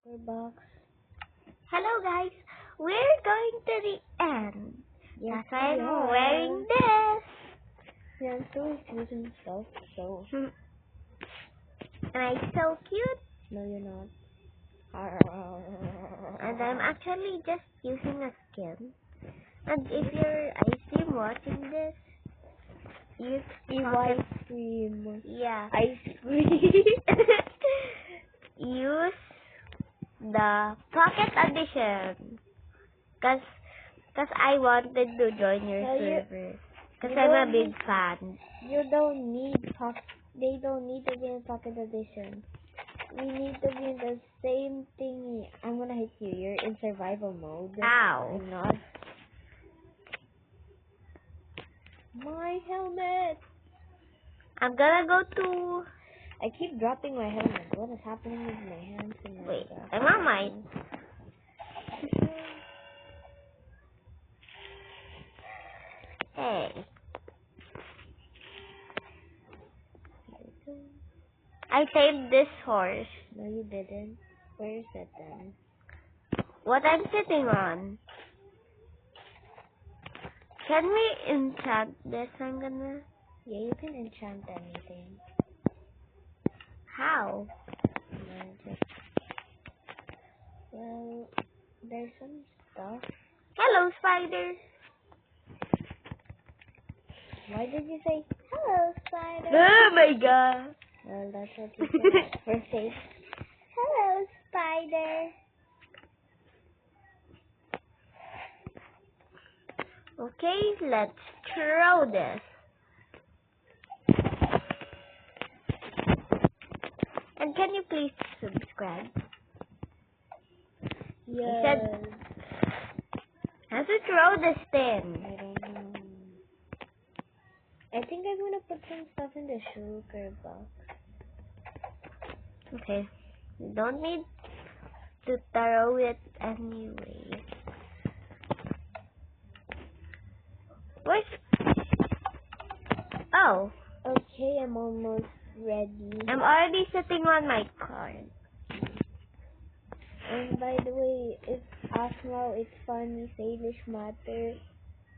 Box. Hello guys, we're going to the end. Yes, That's why we I'm are. wearing this. Yeah, I'm so cute and stuff, so. And I'm so cute. No, you're not. And I'm actually just using a skin. And if you're ice cream watching this, use Ice cream. Yeah. Ice cream. Use the Pocket Edition. Cause I wanted to join your So server. Cause you I'm a don't big need- fan. You don't need They don't need to be in Pocket Edition. We need to be in the same thingy. I'm gonna hit you. You're in survival mode. Ow. I'm not. My helmet. I'm gonna go to... I keep dropping my helmet. What is happening with my hands and my Wait, back? I'm on mine. Hey. I saved this horse. No, you didn't. Where is it then? What I'm sitting on. Can we enchant this? I'm gonna... Yeah, you can enchant anything. How? Magic. Well, there's some stuff. Hello, spider. Why did you say hello, spider? Oh my god. Well, that's what you said. We're safe. Hello, spider. Okay, let's throw this. And can you please subscribe? Yes. How to throw this thing? I don't know. I think I'm gonna put some stuff in the sugar box. Okay. You don't need to throw it anyway. Where's... Oh, Okay, I'm almost ready. I'm already sitting on my card. And by the way, if Asmal, it's funny, Salish Matter,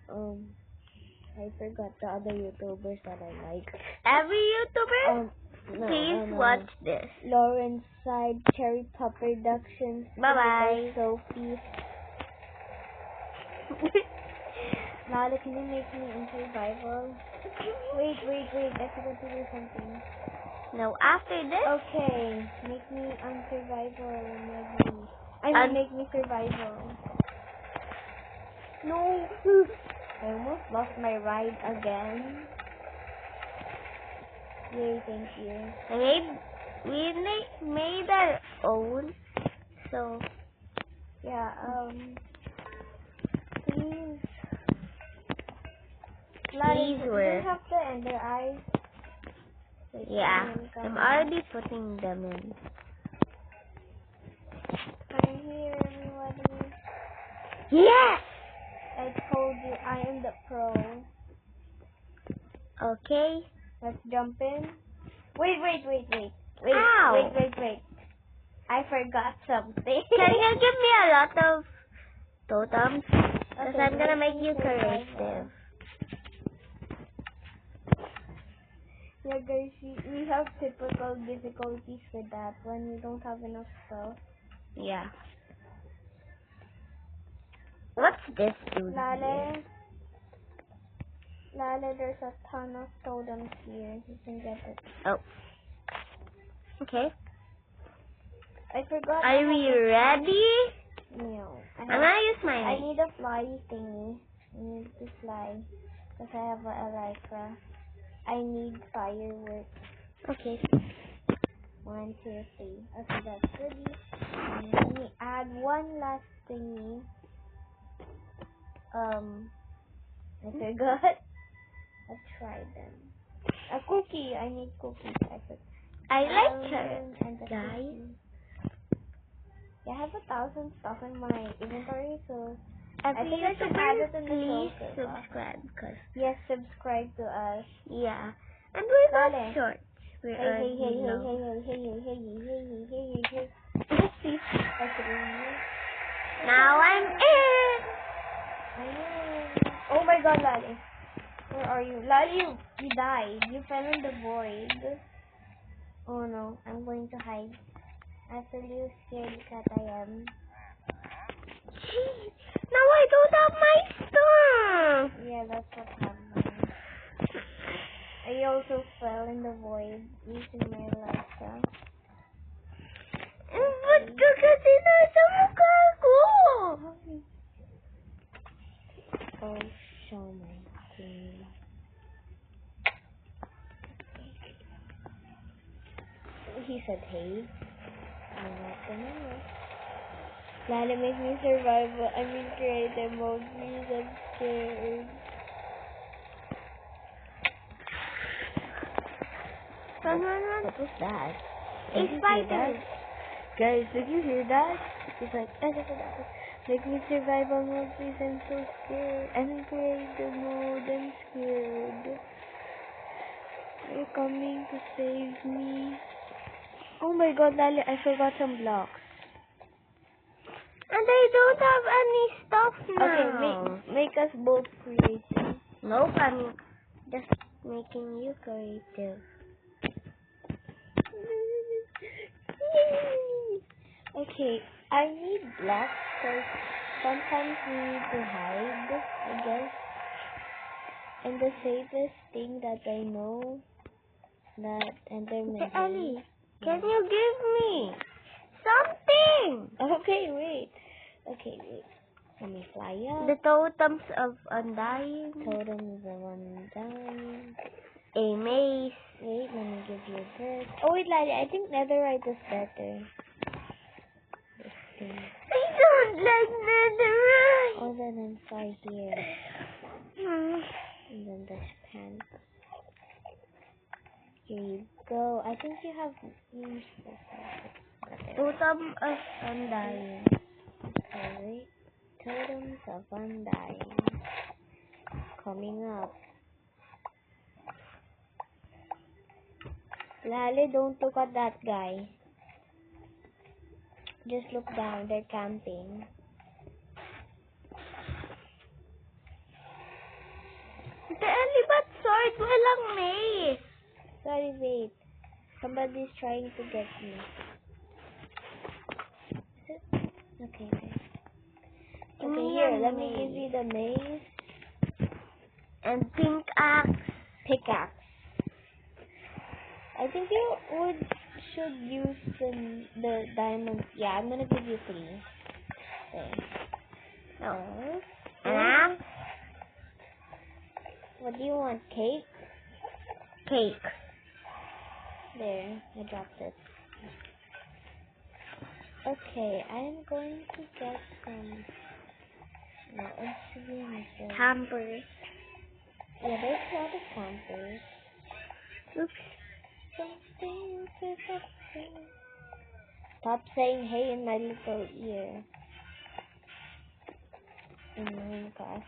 I forgot the other YouTubers that I like. Every YouTuber, please no. watch this. Lauren's Side, Cherry Pop Productions, Bye-bye. Sophie. Lala, can you make me in survival? Wait, I forgot to do something. Now, after this, Okay, make me on survival, maybe. Make me survival. No! I almost lost my ride again. Yay, thank you. we made our own. So, Yeah, please. Please, do we're... you have the ender eyes? Wait, yeah, come I'm on. already putting them in. Come here, everybody. Yes! I told you I am the pro. Okay. Let's jump in. Wait. Ow. Wait. I forgot something. Can you give me a lot of totems? Because Okay, I'm gonna make you survival. creative. Yeah, guys, we have typical difficulties with that when we don't have enough stuff. Yeah. What's this dude Lale, here? there's a ton of totems here. You can get it. Oh. Okay. I forgot. Are we ready? No. I'm gonna use my... I need a fly thingy. I need to fly. Because I have a Elytra. I need fireworks. Okay. 1, 2, 3. Okay, that's ready. Let me add one last thingy. I forgot. Let's try them. A cookie. I need cookies. I like And carrots, a guys. cookie. Yeah, I have 1,000 stuff in my inventory, so Every think I should add it in the please showcase box. subscribe. Cause, yes, subscribe to us. yeah. And we're not Dale. short. We're Hey. already long. Please, I Now I'm in. Ayun. Oh my god, Lali. Where are you? Lali, you died. You fell in the void. Oh no, I'm going to hide. After you scared cat I am. Jeez. Now I don't have my stuff. Yeah, that's what happened. I also fell in the void using my Alexa. Ba't ka kasi nasa mukha ko? Oh, show my screen. He said, hey. I'm not gonna know. Lala, make me survival. I'm in creative mode. Please, I'm scared. Run. What was that? A Did you hear spider. that? Guys, did you hear that? He's like, make me survival mode, please. I'm so scared. I'm in creative mode. I'm scared. You're coming to save me. Oh my god, Lali, I forgot some blocks. And I don't have any stuff now. Okay, make us both creative. Nope, I'm just making you creative. Okay, I need blocks because sometimes we need to hide, I guess. And the safest thing that I know that Enderman Ellie, is. can you give me something? Okay, wait. Let me fly up. The totems of undying. Totems of undying. A maze. Wait, let me give you this. Oh wait, Lali, I think netherite is better. This thing. I don't like netherite. Oh, then I'm sorry here. And then this pants. Here you go. I think you have used this. Totem of undying. Okay, totems of undying. Coming up. Lali, don't look at that guy. Just look down. They're camping. Ellie, but sword walang maze. Sorry, wait. Somebody's trying to get me. Is it? Okay. Okay, here, let me give you the maze. And pink axe. Pickaxe. I think you should use the diamonds. Yeah, I'm gonna give you 3. Okay. No. What do you want? Cake? Cake. There, I dropped it. Okay, I'm going to get some. No, obsidian is there. Campers. Yeah, there's a lot of campers. Oops. Stop saying hey in my little ear. In Minecraft.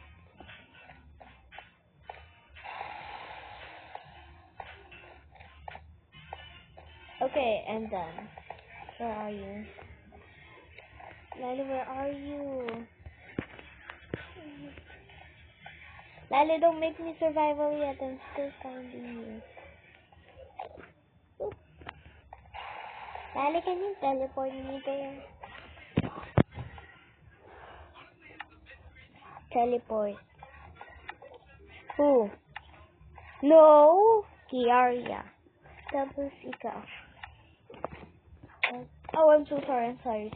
Okay, I'm done. Where are you? Lali, where are you? Lali, don't make me survival yet. I'm still finding you. Oop. Lali, can you teleport me there? Teleport. Who? No! Kiaria. Tapos ikaw. Oh, I'm so sorry. I'm sorry.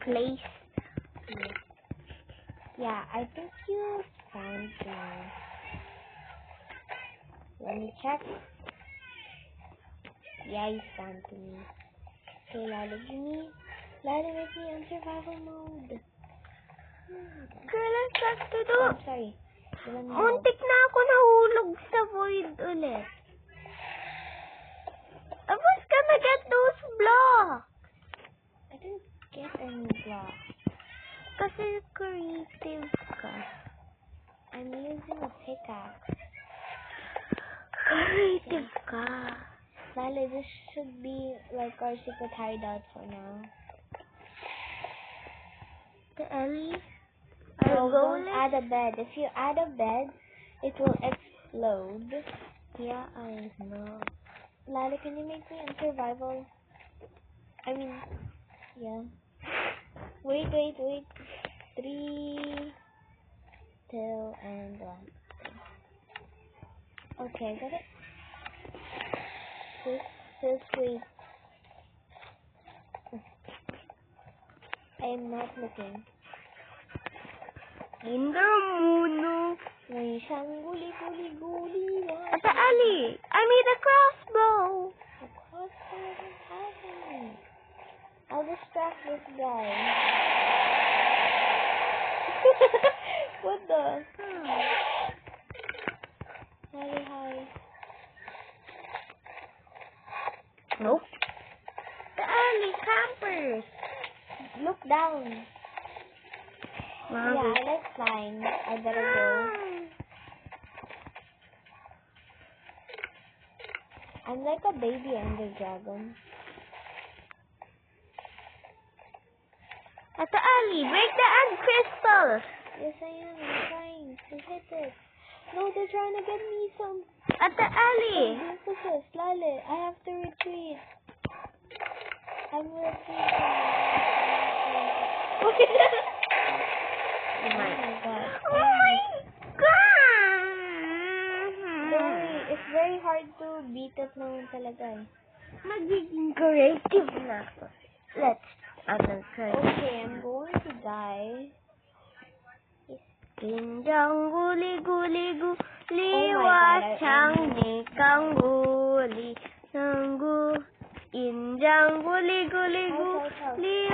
Place. Yeah, I think you found me. Let me check. Yeah, you found me. Okay, Lala, make me on survival mode. Girl, I'm stuck to do. Oh, I'm sorry. Let me help. Muntik na ako nahulog sa void ulit. I was gonna get those blocks. I didn't get any blocks. Kasi creative ka. I'm using a pickaxe. Creative ka. Lala, this should be like our secret hideout for now. Ellie? No, Our goal don't is... add a bed. If you add a bed, it will explode. Yeah, I know. Lala, can you make me on survival? I mean, yeah. Wait. 3, 2, and 1. Okay, got it. Just wait. I am not looking. Indamuno. May siyang guli. Ate Ali, I made a crossbow. The crossbow doesn't have any. I'll distract this guy. What the? Hi. Nope. The Ali campers. Look down. Wow. Yeah, I like flying. I better go. I'm like a baby ender dragon. Ate Ali, break the end crystals. Yes, I am. I'm trying to hit it. No, they're trying to get me some. Ate Ali. Lale, I have to retreat. I'm retreating. Oh my god. Oh my god. Don't worry, it's very hard to beat it naman talaga eh. Magiging creative na ako. Let's try. Okay, I'm going to die. Indang guli Oh my God, wachang nikang guli sanggu. Indang guli I died.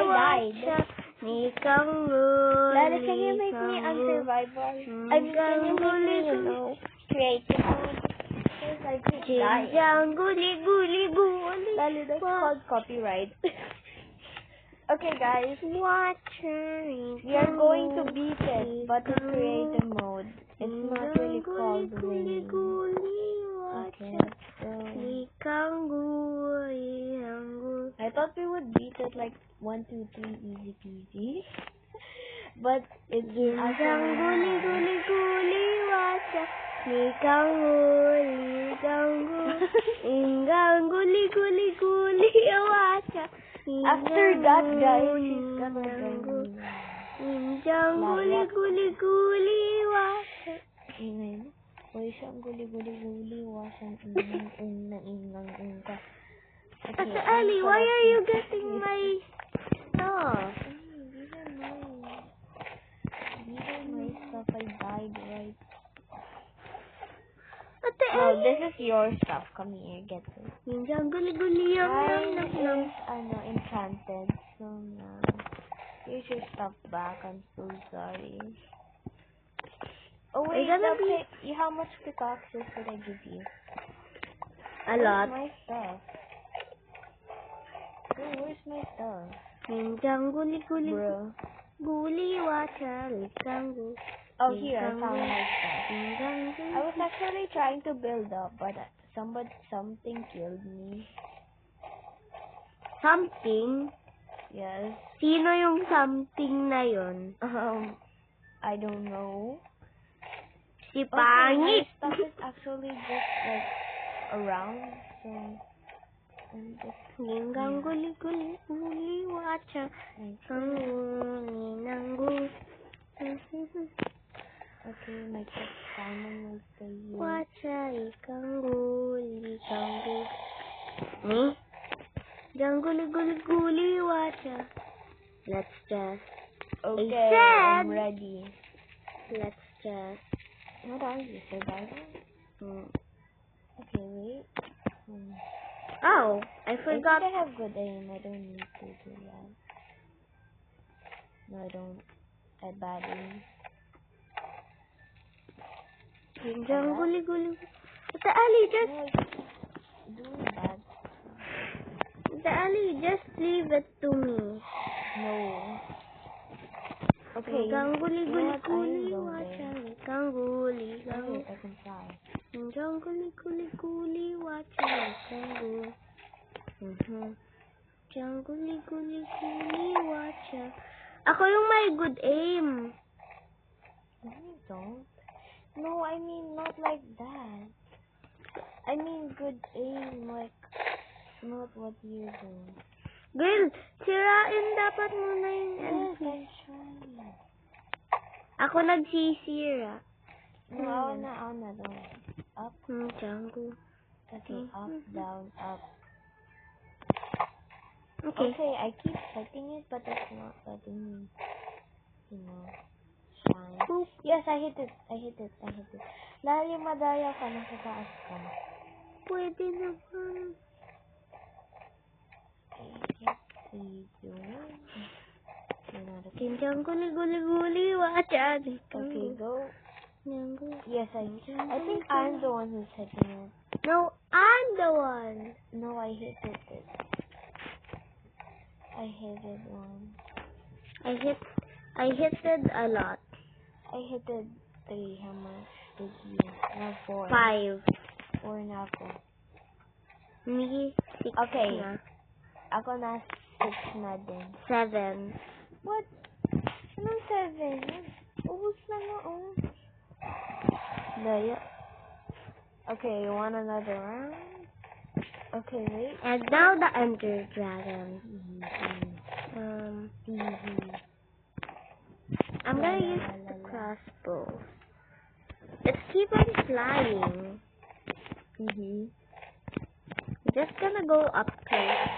wachang nikang guli. Lala, can you make me unsurvivor? I mean, can you make me, creative mode? Because I keep dying. Indang guli. Lala, that's called copyright. Okay, guys. We are going to beat it, but in creative mode. It's not really called winning. Okay, let's go. I thought we would beat it like 1, 2, 3, easy peasy. But it's after that, guys, she's gonna go. Uy, siyang guli, wasang inang ka. Ate Ali, why are you getting my stuff? These are my stuff. I died, right? Ate No, Ali. this is your stuff. Come here, get this. Indang guli. Mine is, enchanted. So, here's your stuff back. I'm so sorry. Oh, wait, how much pickaxes did I give you? A lot. Where's my stuff? Where's my stuff? Indang guli. Bro. Guli wachang nikang. Oh, here, I found my stuff. I was actually trying to build up, but something killed me. Something? Yes. Sino yung something na yun? I don't know. Si Okay, Pangit. my stuff is actually just like around, so I'm just. Indang guli wachang nikang ninanggu. Okay, my diamond will stay here. Wachang ikang guli kanggu. Guli wacha. Let's just. Okay, I'm ready. Let's just. What are you, survivor? Okay, wait. Oh, I forgot. I think I have good aim. I don't need to do that. No, I don't. I have bad aim. Indang guli. Ate Ali, just. Doing bad. Ate Ali, just leave it to me. No. Okay. Indang guli wacha. Ikang guli. Wait, I can try. Indang guli wacha. Ikang guli. Indang guli wacha. Ako yung may good aim. No, you don't. No, I mean not like that. I mean good aim, like not what you do. Girl, sirain dapat muna yung Yes, I'm trying. Ako nagsisira. No, ako na, don't. Up. Jungle. Okay, up, down, up. Okay. Okay, I keep hitting it, but it's not letting me, shine. Oop. Yes, I hit it. Lali, madaya ka, nasa taas ka. Pwede naman. Okay, Kinjang guli-guli-guli. Watch out. Okay, go. Jungle. Yes, I think I'm the one who's hitting it. No, I'm the one. No, I hit it. I hit it once. I hit it a lot. I hit it 3. How much did you? No, 4. 5. 4 na ako. Me, 6 Okay. na. Ako na 6 na din. 7. What? Anong 7? Ubus na nga, oh. Daya. Okay, you want another round? Okay, wait. And now the Ender Dragon. I'm gonna use the crossbow. Let's keep on flying. Just gonna go up close.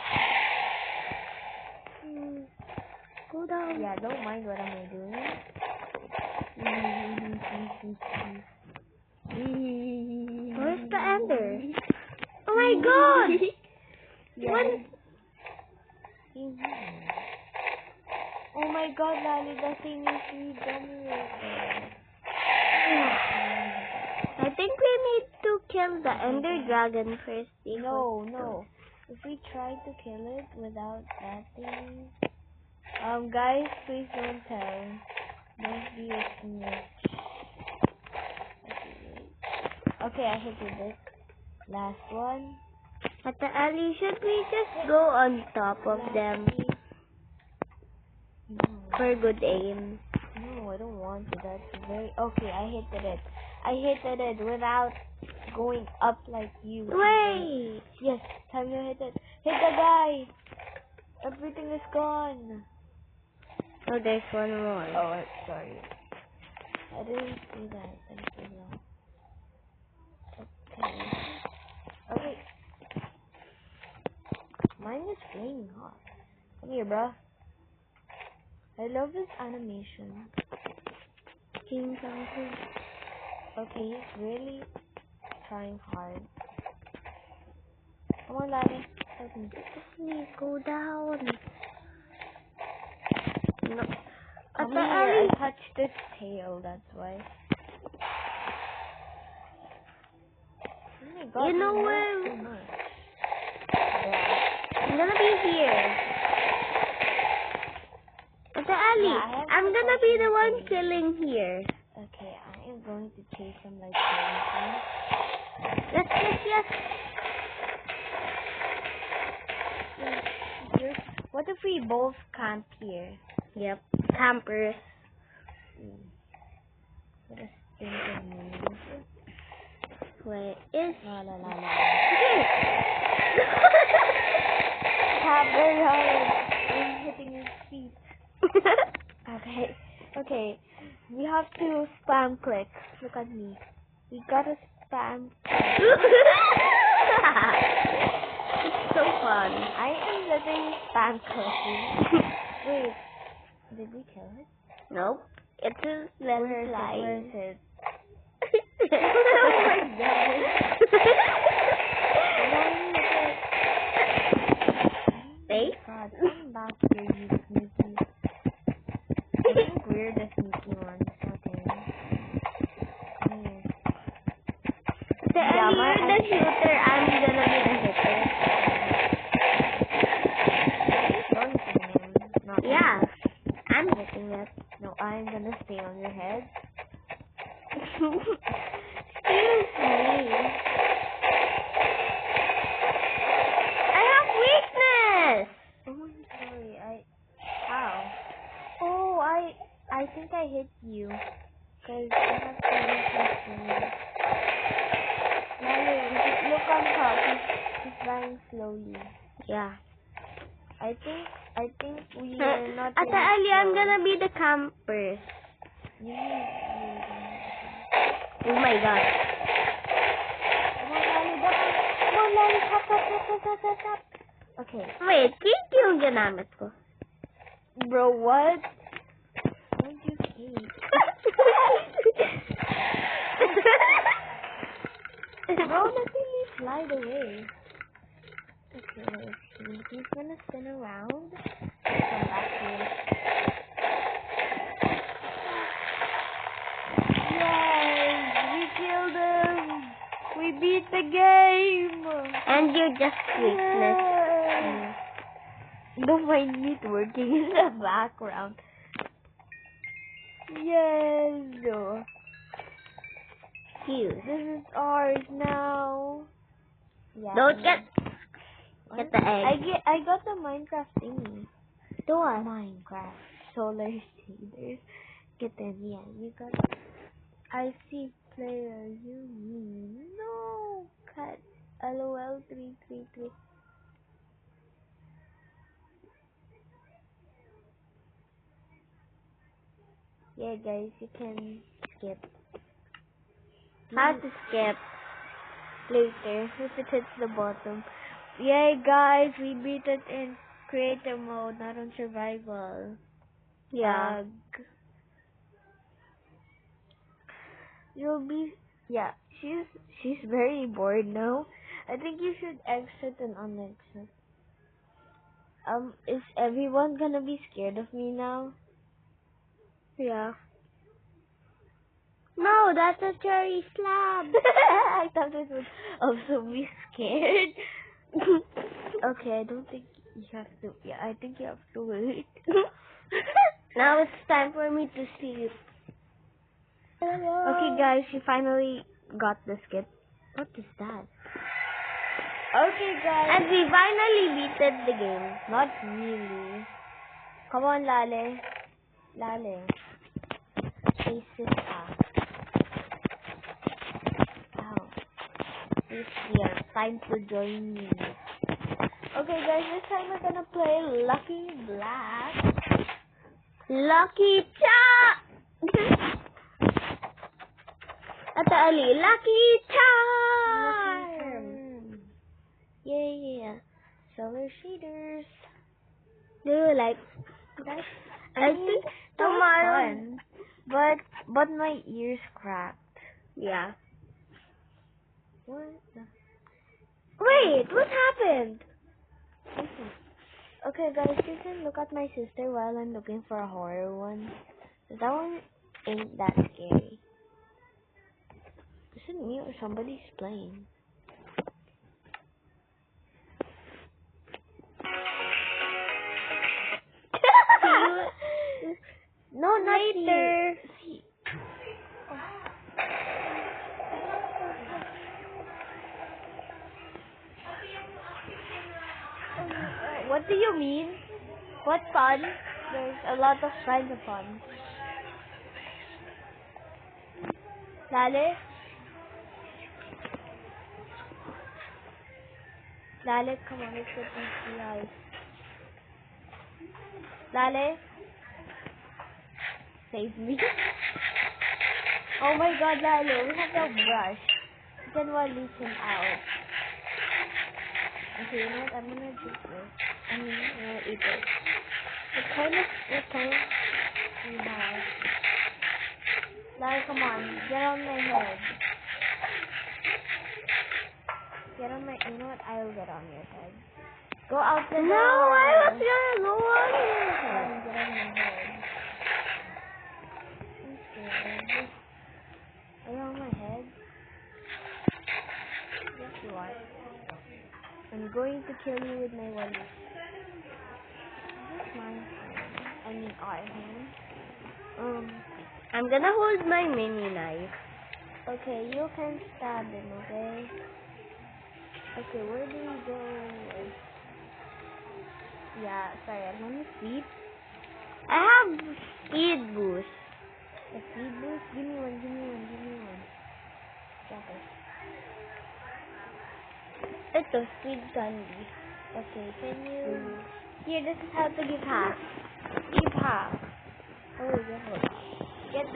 Go down. Yeah, don't mind what am I doing. Where's the Ender? Oh my god! Yeah. Oh my god, Lali, the thing is regenerated. I think we need to kill the Ender Dragon first. No. If we try to kill it without that thing... guys, please don't tell. Don't be a snitch. Okay, I hit it. Last one. At the alley, should we just go on top of them for good aim? No, I don't want to. That's very... Okay, I hit it without going up like you. Wait! Yes, time to hit it. Hit the guy! Everything is gone. Oh, there's one more. Oh, sorry. I didn't see that. I'm so low. Okay. Mine is flaming hot. Come here, bro. I love this animation. King Kong. Okay, he's really trying hard. Come on, Lali. Help me. Please go down. No. Come At the here. alley. I touched its tail, that's why. Oh my god, You know you where- too much. Yeah. I'm gonna be here. At the alley. Yeah, I have I'm to gonna touch be the the one thing. killing here. Okay, I am going to chase him like crazy. Yes. What if we both camp here? Yep. Campers. What a stinking move. Where is... La. Okay. Tap very hard. I'm hitting his feet. Okay. We have to spam click. Look at me. We gotta spam click. It's so fun. I am letting spam clicking. Wait. Did we kill it? Nope. It's a Where fly. is it? Oh my god. Hey? God, come back here, you sneaky. I think we're the sneaky ones. Okay. Come here. The you're the shooter, I'm gonna be the hitter. Don't hit him. Not Yeah. I'm hitting it. No, I'm gonna stay on your head. Excuse me. I have weakness! Oh, I'm sorry. How? Oh, I think I hit you. Because I have to make something. Look on top. He's dying slowly. Yeah. I think we are not. Ate Ali, I'm gonna be the camper. Oh my god. Come on, Lali, tap. Okay. Wait, cake yung ginamit ko. Bro, what? Don't you cake? Bro, let me slide away. Okay, let's see. He's gonna spin around. Come back here. Yay! We killed him! We beat the game! And you're just useless. Don't mind me twerking in the background. Yes! Cute. This is ours now. Yeah. Don't get the egg. I got the Minecraft thingy. Do what? Minecraft solar shaders. Get them, yeah. You got it. I see player. You mean no cut. LOL 333. Yeah, guys, you can skip. How to skip? Later if it hits the bottom. Yay, guys, we beat it in creative mode, not on survival. Yeah. You'll be she's very bored now. I think you should exit and unexit. Is everyone gonna be scared of me now? Yeah. No, that's a cherry slab. I thought it would also be scared. Okay, I don't think you have to. Yeah, I think you have to wait. Now it's time for me to sleep. Okay, guys, she finally got the skip. What is that? Okay, guys. And we finally beaten the game. Not really. Come on, Lale. Lale. Faces up. Ow. This year, time to join me. Okay, guys, this time we're gonna play Lucky Black. Lucky Charm! Ate Ali, Lucky Charm! Yeah. Solar shaders. Do you like That? I think tomorrow. Fun, but my ears cracked. Yeah. What? Wait, what happened? Okay, guys, you can look at my sister while I'm looking for a horror one. That one ain't that scary. Is it me or somebody's playing? No, not Later. see. What do you mean? What fun? There's a lot of kinds of fun. Lale? Lale, come on, let's get these eyes. Lale? Save me. Oh my god, Lale, we have the brush. You can release him out. Okay, you know what? I'm gonna do this. I'm gonna eat it. What kind we have? Lale, come on, get on my head. Get on my, you know what? I'll get on your head. Go out the door. No, I was gonna go on your head. Get on my head. I'm scared. Are you on my head? Yes, you are. I'm going to kill you with my wallet. This is my hand. I mean our hand. I'm gonna hold my mini knife. Okay, you can stab him, okay? Okay, where do we go? Yeah, sorry, I'm gonna sleep. I have Speed boost. A speed boost? Give me one. Drop it. Ito, speed candy. Okay, can you... Here, this is how to give half. Give half. Oh, yeah, hold on. Get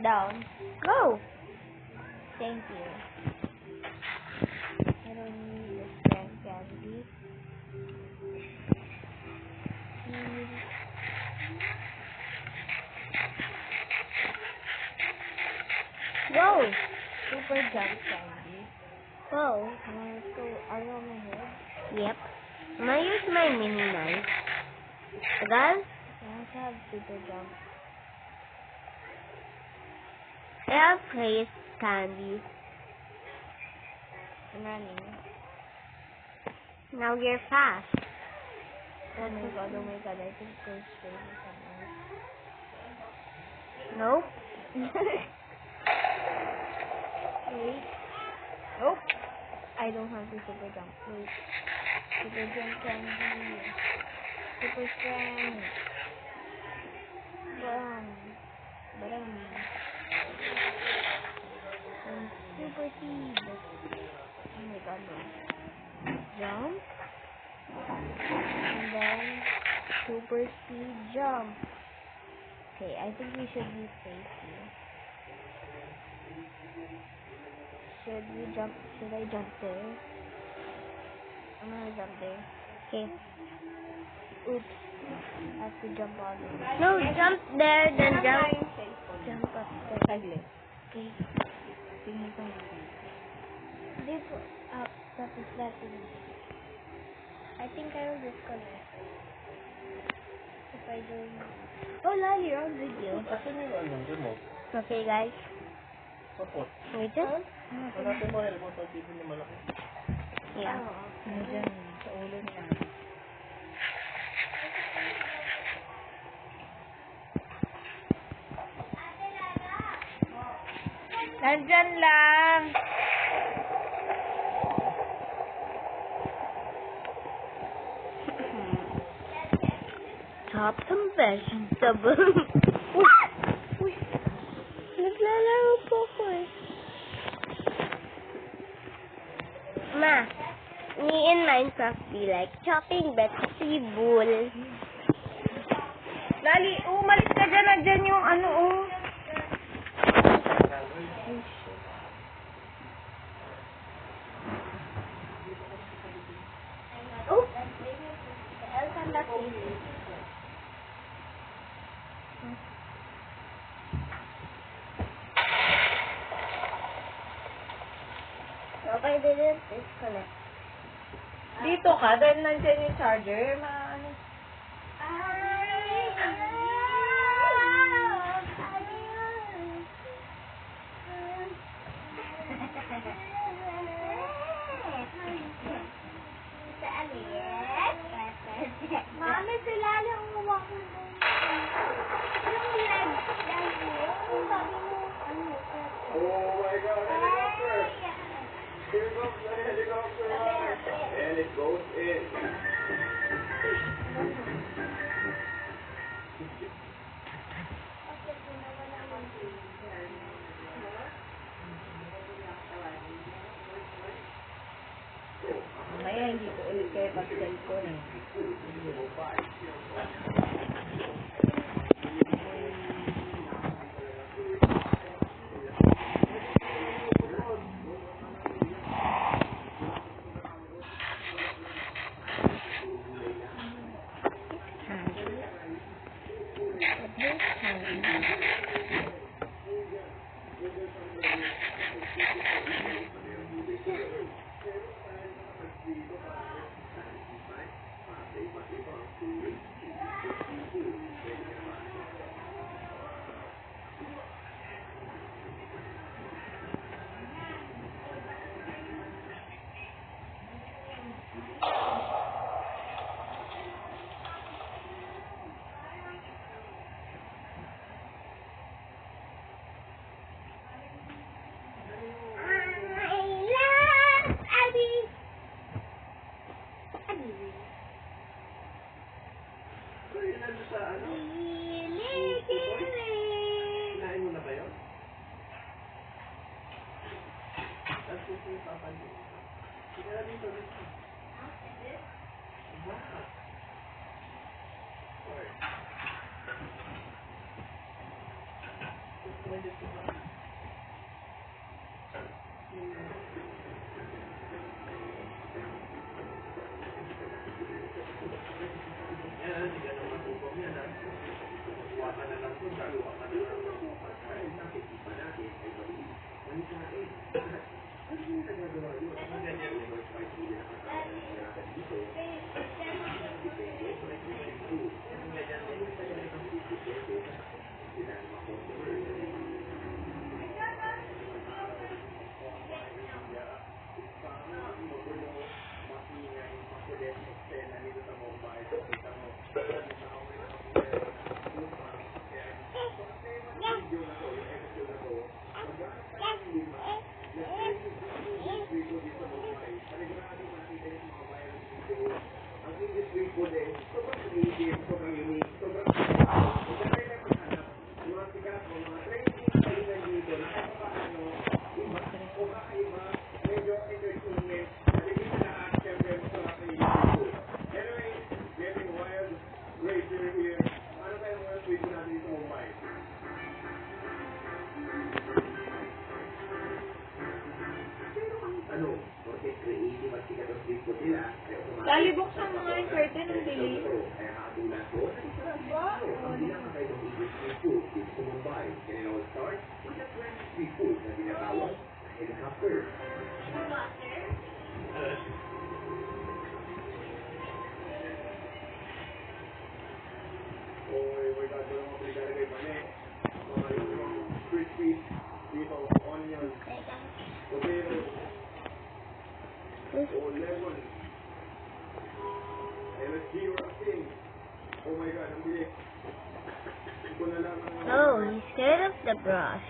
down. Go! Thank you. I don't need this damn candy. Whoa! Super jump candy. Wow. Let's go around my head. Yep. I'm gonna use my mini knife. Tagal? I also have super jump. I'll place candy. I'm running. Now you're fast. Oh my god, I think go straight or something. Nope. Wait. Nope. I don't have the super jump. Wait. Super jump candy. Super strength. Bam. And super speed. Oh my god, no. Jump. And then super speed jump. Okay, I think we should be safe here. Should I jump there? I'm gonna jump there. Okay. Oops. I have to jump all the way. No, jump there, then jump. Jump up there. Saglit. Okay. Tingin ko. Dito. Up. That is. I think I will disconnect. If I don't... Oh, Lali, you're on video. Asan yung remote? Okay, guys. Kapot. Wait just. Hanapin mo yung remote pag TV na malaki. Yeah. Ano dyan? Sa ulo niya. Nandyan lang. Chop some vegetables. Uy. Naglalaro po ko eh. Ma, me in Minecraft be like chopping vegetables. Lali, umalis ka dyan. Nandyan yung ano, oh. Oh, the elf and the baby. Okay, didn't disconnect. Dito ka, dahil nandyan yung charger, ano. Mami, sila lang uwak mo. Yung leg lagi. Yung sabi mo, ano, Oh my God, helicopter! Here comes the helicopter! And it goes in. Mamaya hindi ko ulit kayo mag-cellphone eh. Kailan sa ano? Lali, buksan mo nga yung curtain ng bilis. Oh, he's scared of the brush.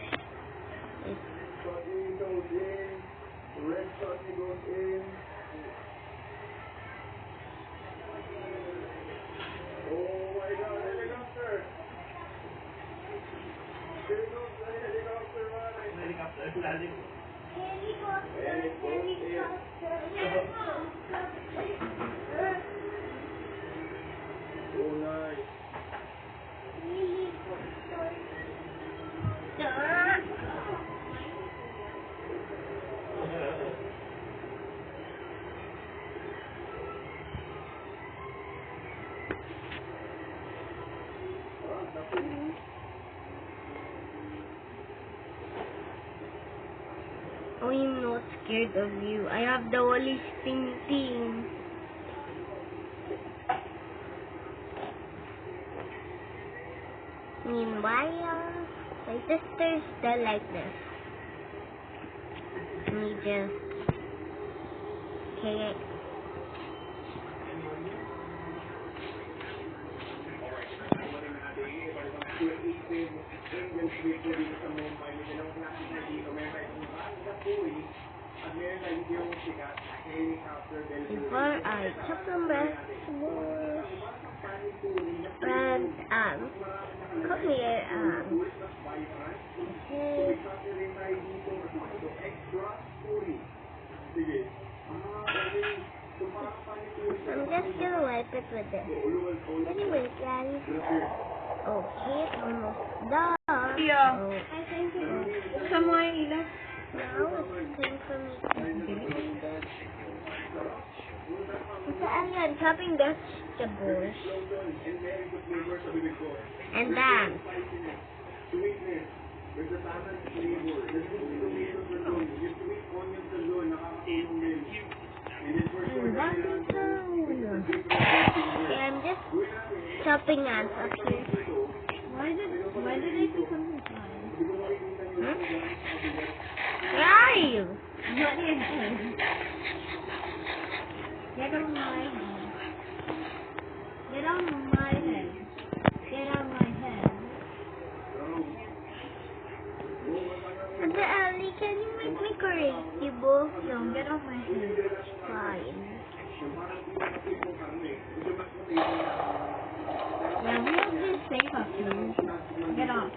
Oh, I'm not scared of you. I have the Wally Sting. Meanwhile, my sister's still like this. Let me just... Okay. Before I took some vegetables and come here okay. I'm just gonna wipe it with this. Anyway, guys. Okay, it's almost done. Yeah. Oh. Buksan mo nga yung ilaw. Now it's time for me to I'm chopping vegetables and then okay, I'm just chopping ants up here. Why did I see something flying? Where are you? Not your head. Get on my head. Get on my head. Get on my head. Ate Ali, can you make me creative? No, get on my head. Fine. Yeah, we have to safe up here. Get off.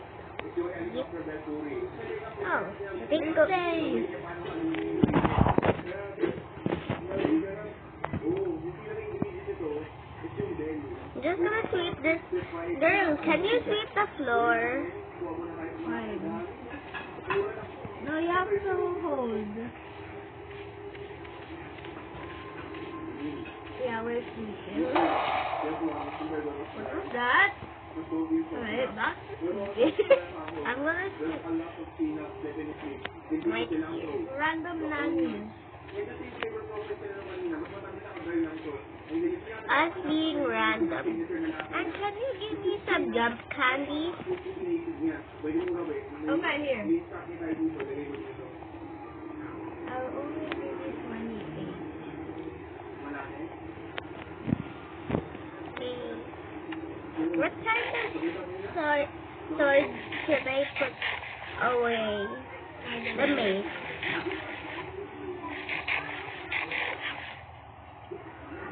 Oh, I think Safe. I'm just gonna sweep this. Girl, can you sweep the floor? Fine. have to hold. Yeah, where's Michelle? What was that? Alright, back to I'm gonna skip my random nanny. us being random. And can you give me some job candy? Okay, here. I'll only give you 28. What kind of sword should I put away? The mace.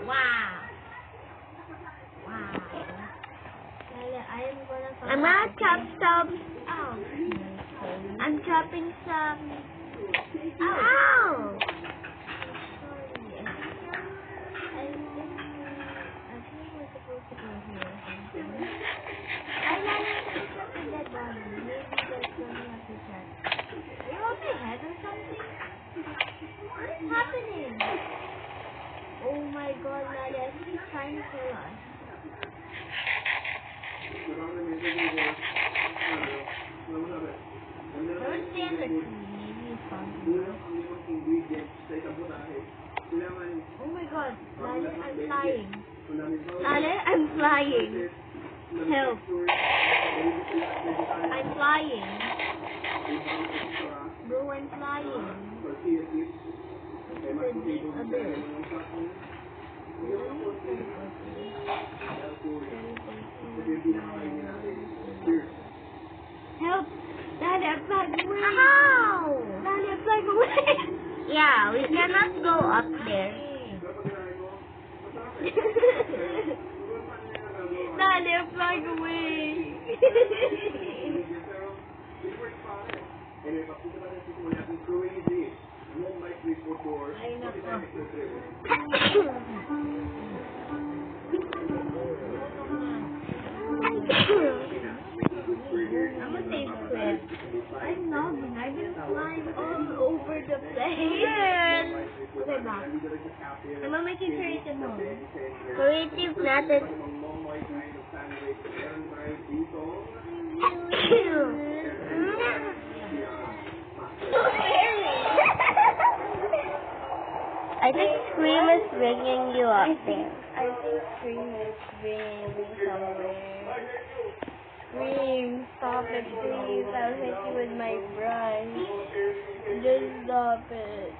Wow. I'm gonna chop some. Oh. I'm chopping some. Ow! What's happening? Oh my god, Nadia, she's trying to kill us. Don't stand the tree. Maybe it's possible. Oh my god, Nadia, I'm flying. Nadia, I'm flying. Help. I'm flying. Bro, I'm flying. Help! Nadia, fly away! Ow! Nadia, fly away! Yeah, we cannot go up there. Nadia, fly away! I'm a safe clip. I'm noggin. I've been flying all over the place. Okay, back. I'm making sure it's at home. Creative natin. I think Scream is bringing you up there. I think Scream is bringing me somewhere. Scream, stop it please. I'll hit you with my brush. Just stop it.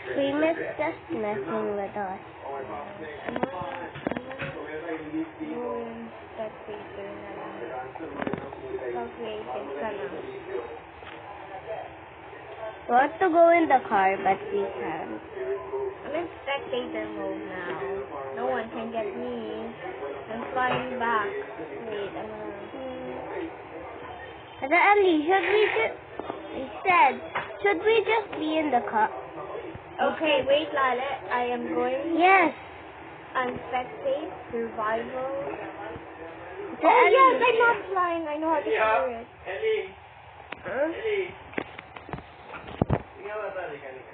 Scream is just messing with us. Spectator na lang. Calculated ka na. We want to go in the car, but we can't. I'm in spectator mode now. No one can get me. I'm flying back. Wait, I'm gonna... Ali, should we just be in the car? Okay, wait, Lale. I am going... Yes. on spectate, survival. Oh, Yes, I'm not flying. I know how to do it. Ellie. Huh? Ellie. Tingnan mo ba rin kanina?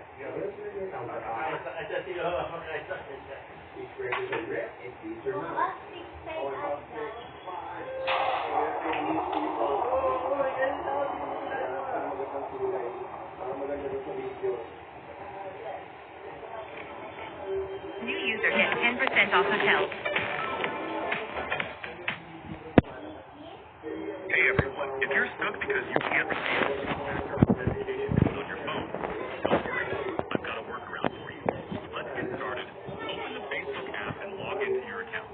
New user gets 10% off hotels. Hey everyone, if you're stuck because you can't receive notifications on your phone, don't worry. I've got a workaround for you. Let's get started. Open the Facebook app and log into your account.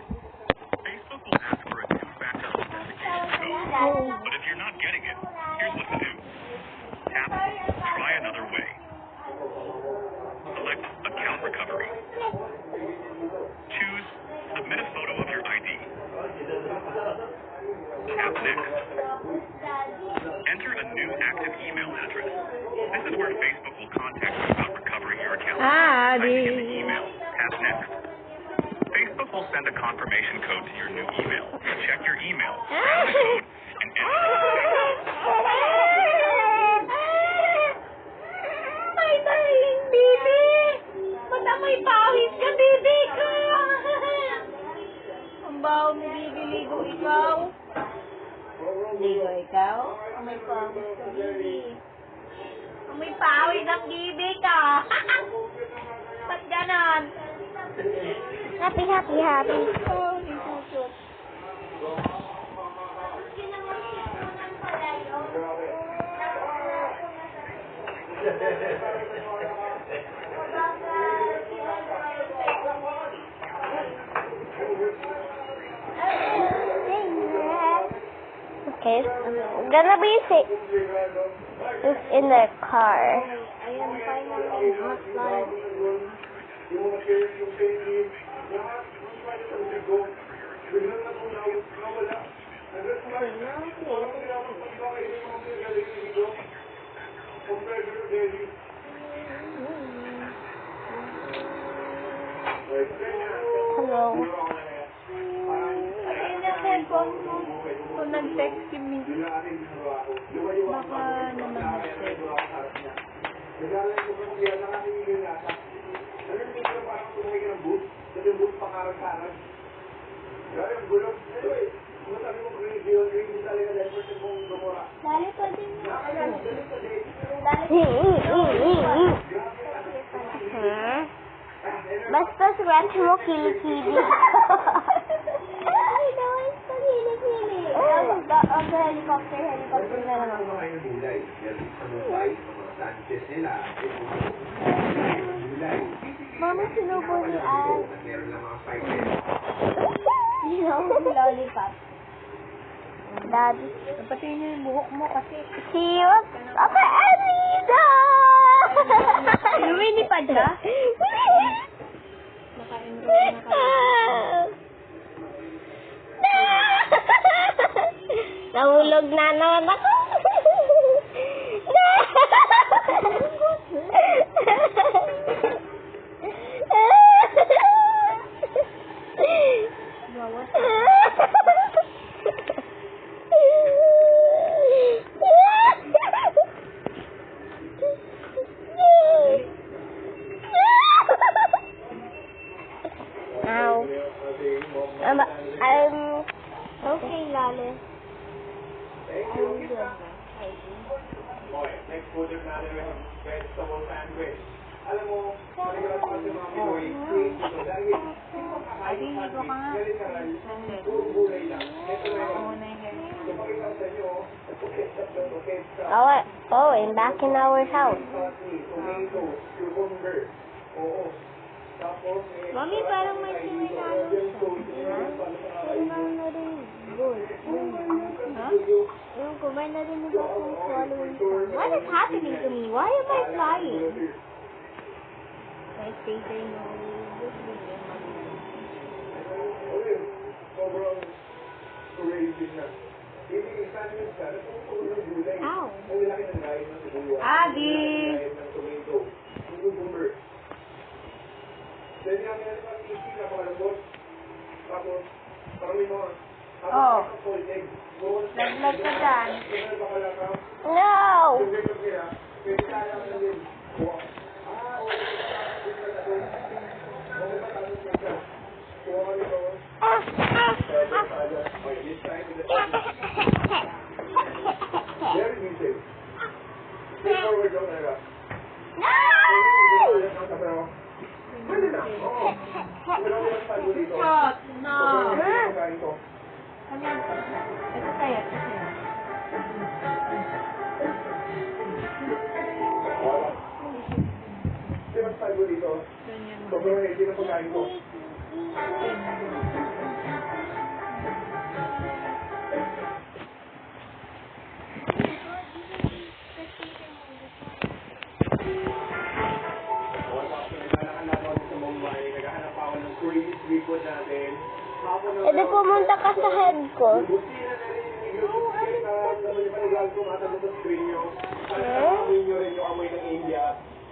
Facebook will ask for a two-factor authentication code. But if you're not getting it, here's what to do. Tap Try Another Way. Select Account Recovery. Choose Submit a photo of your ID. Tap Next. Enter a new active email address. This is where Facebook will contact you about recovering your account. Type in the email. Tap Next. Facebook will send a confirmation code to your new email. Check your email, scan the code, and enter Ay, darling, baby! Ba't amoy pawis ka, baby ka? Ang baho mo, baby, ligo ikaw. Ligo ikaw? Amoy pawis ka, baby. Amoy pawis ang baby ka. Ba't ganon? Happy, happy, happy. Oh, isusot. Okay, gonna be safe in the car. Ayan, finally, hot light. Hello. Ayun na cellphone mo. Kung nag-text si Miss, baka naman nag-text. Dali pa din Basta scratch mo, kilikili. Ay, guys, pag-hili-hili. Ang helicopter na naman. Mama, sinubo ni Al. Sinubo ni Lollipop. Daddy. Napatay niyo yung buhok mo kasi. See you. Okay, Anita! Lumilipad ka? Naka-enroll na ka. Nahulog na naman ako. Ow. I'm Okay, Lale. Okay, next project natin yung vegetable sandwich. Alam mo, manigalas kasi mga Pinoy, dahil Hindi ko ka nga. puro gulay lang. Ito na yun. So, pakita ko sa inyo, and back in our house. tomato, cucumber. Oo. Tapos, Mami, parang may sinunalo siya. Sinunalo na rin gold. Ha? Yung kumain na rin nila kung following song. What is happening to me? Why am I flying? I stay there no. sobrang crazy na. Ibig sandwich ka, napupuro ng gulay. Ow. Ang laki ng gayet ng sibuyas. Adi! Gayet ng tomato. Cucumber. Then yung meron ng isi na pakalambot. Tapos, parang may mga Oh. sold egg. Laglag ka dyan. Meron pa pala ka. No! Yung ganyan kaya, pwede kaya ka na din. Very easy. Straightforward lang talaga. Pwede na. Oo. Wala ko yung tayo dito. No. Pagkain ko. Ito tayo, ito tayo. Wala. Hindi mas tayo dito. Sobrang healthy na pagkain ko. Edi pumunta ka sa head ko.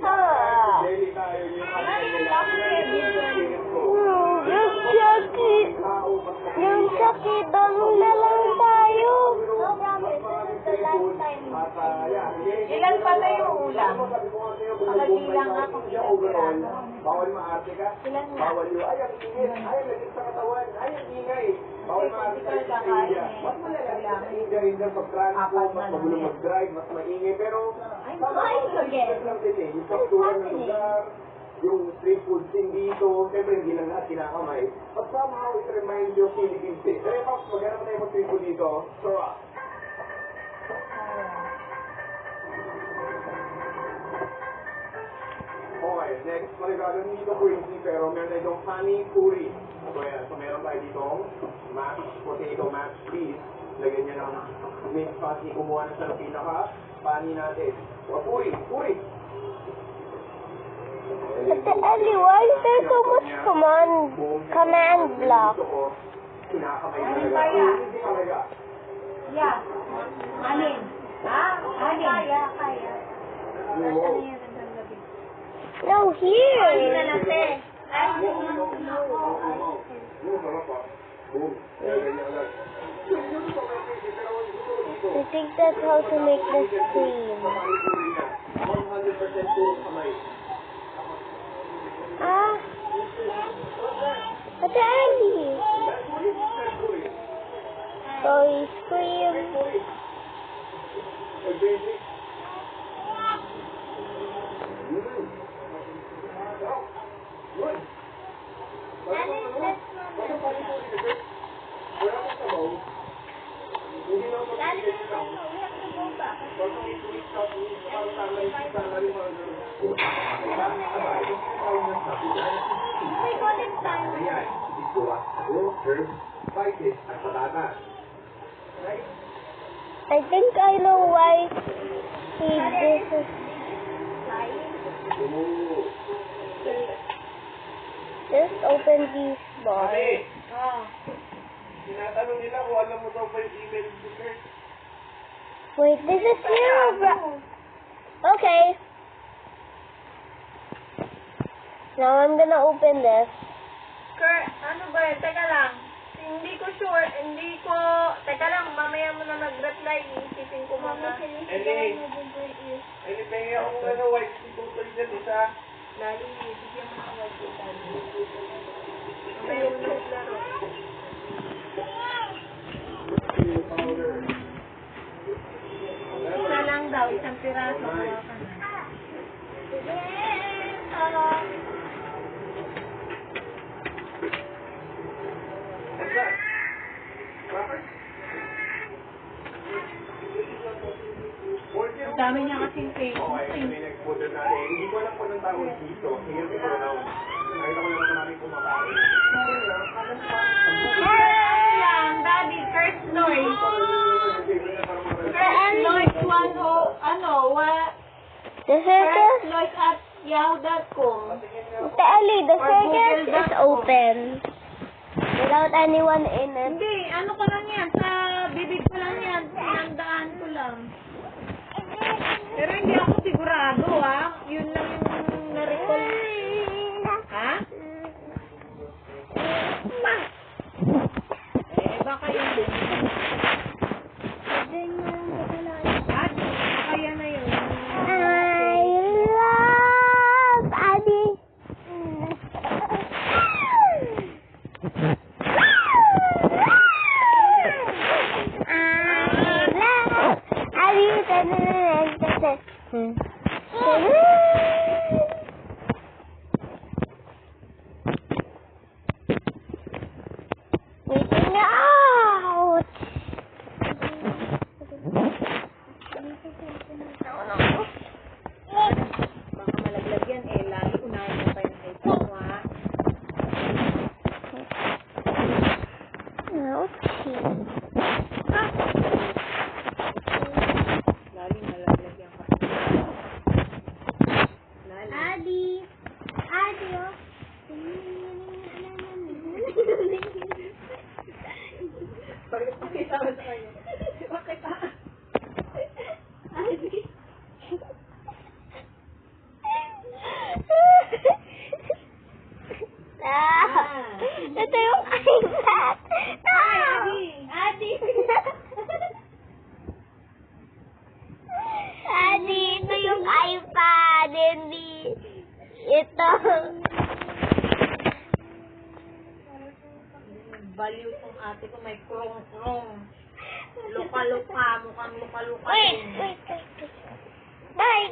Ah. Yes, Jackie! Bangon na lang tayo. No promise, this is the last time. Ilan pa na yung ulam? Nakabilang nga kung ilan piraso. Bawal maarte ka. Ilan nga? Bawal yung, ay, ang ingay. Ay, ang lagit sa katawan. Ay, ang ingay. Bawal maarte ka sa media. Mas malala sa ingay na pag-transport, mas magulong mag-drive, mas maingay. Pero, lang din eh. Yung kapturan ng lugar, yung street food scene dito, siyempre hindi lang lahat kinakamay. But somehow, it reminds you of Philippines Day. Kaya Pops, maghanap tayo mag-street food dito. Sarap. Okay, next, maligado hindi ito crazy, pero meron na itong honey puri. So meron tayo ditong potato mac cheese. Lagyan niya ng mixed patty, kumuha na siya ng pinaka-pani natin. So, puri. Ate Ellie, why is there so much command block? Kinakamay Alin talaga. ba yan? Talaga. Yeah. Alin? Ha? Alin? Kaya. Wow. No, here. I think that's how to make the cream. 100% puro kamay. Ah. Ate Ellie. Ice cream. I think I know why he did this. Just open these bars. Tinatanong nila kung alam mo daw ba yung email sticker? Wait, this is here. Okay. Now I'm gonna open this. Ano ba yun? Teka lang. Hindi ko sure. Teka lang, mamaya mo na mag-reply. Iisipin ko muna. Any pengi akong white people dyan, isa. Lali, bigyan mo ng white people. Mamaya mo na maglaro. Isa lang daw, isang piraso. Kuha ka na. What's that? Crackers? Ang dami niya kasing page. Okay, ito yung next order natin. Hindi ko alam kung anong tawag dito. Sige, ito ko lang. Nakita ko lang namin kumakain. Lang, Daddy, First Noise. First Noise 10, The circus? First Noise at yahoo.com. Ate Ellie, the circus is open. Without anyone in it. Hindi, ano ko lang yan, sa bibig ko lang yan, sinandaan ko lang. Pero hindi ako sigurado, ha? Yun lang yung na-recall. Ha? Baka yun din. Baka yan na yun. I love Abby. I love Abby. baliw tong ate ko, may krong-krong. Luka-luka, mukhang luka-luka Wait, din. wait. Bye.